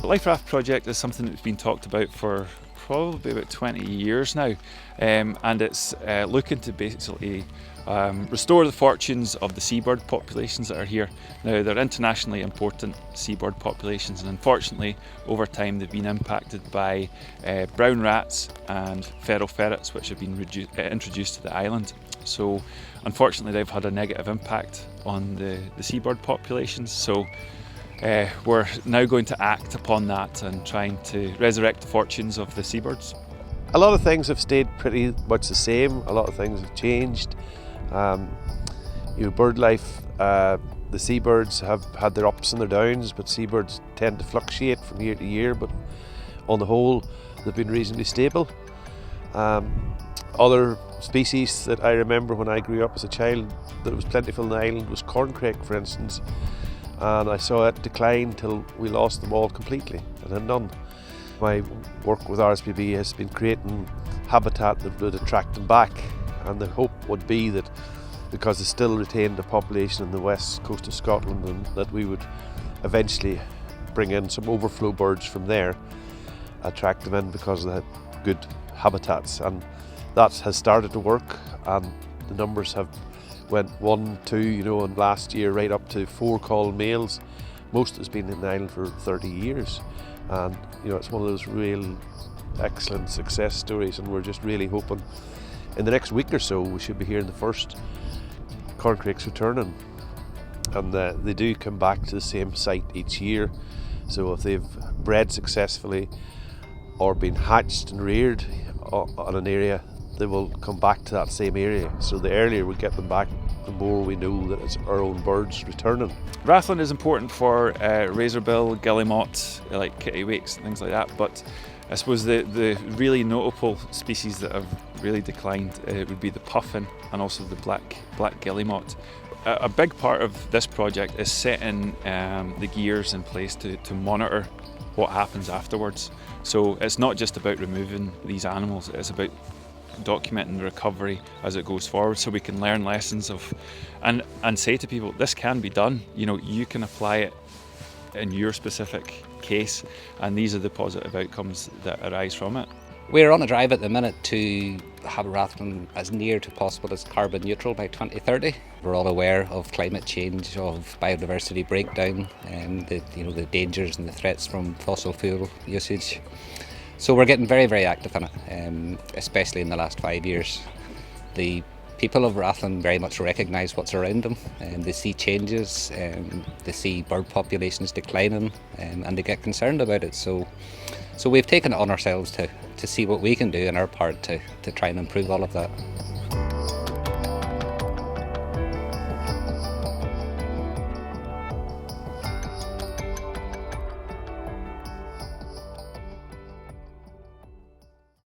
The LIFE Raft project is something that's been talked about for probably about 20 years now, and it's looking to basically restore the fortunes of the seabird populations that are here. Now, they're internationally important seabird populations, and unfortunately over time they've been impacted by brown rats and feral ferrets, which have been introduced to the island. So unfortunately they've had a negative impact on the seabird populations. So we're now going to act upon that and trying to resurrect the fortunes of the seabirds. A lot of things have stayed pretty much the same, a lot of things have changed. Bird life, the seabirds have had their ups and their downs, but seabirds tend to fluctuate from year to year, but on the whole they've been reasonably stable. Other species that I remember when I grew up as a child that was plentiful on the island was corncrake, for instance, and I saw it decline till we lost them all completely and had none. My work with RSPB has been creating habitat that would attract them back, and the hope would be that because they still retained a population in the west coast of Scotland, and that we would eventually bring in some overflow birds from there, attract them in because of the good habitats, and that has started to work, and the numbers have went 1, 2, and last year right up to 4 called males. Most has been in the island for 30 years, and it's one of those real excellent success stories, and we're just really hoping in the next week or so we should be hearing the first corncrakes returning, and they do come back to the same site each year. So if they've bred successfully or been hatched and reared on an area, they will come back to that same area. So the earlier we get them back, the more we know that it's our own birds returning. Rathlin is important for razorbill, guillemots, like kittiwakes and things like that, but I suppose the really notable species that have really declined would be the puffin and also the black guillemot. A big part of this project is setting the gears in place to monitor what happens afterwards. So it's not just about removing these animals, it's about documenting the recovery as it goes forward, so we can learn lessons and say to people, this can be done. You can apply it in your specific case, and these are the positive outcomes that arise from it. We're on a drive at the minute to have Rathlin as near to possible as carbon neutral by 2030. We're all aware of climate change, of biodiversity breakdown, and the dangers and the threats from fossil fuel usage. So we're getting very, very active in it, especially in the last 5 years. The people of Rathlin very much recognise what's around them, and they see changes, they see bird populations declining, and they get concerned about it. So we've taken it on ourselves to see what we can do in our part to try and improve all of that.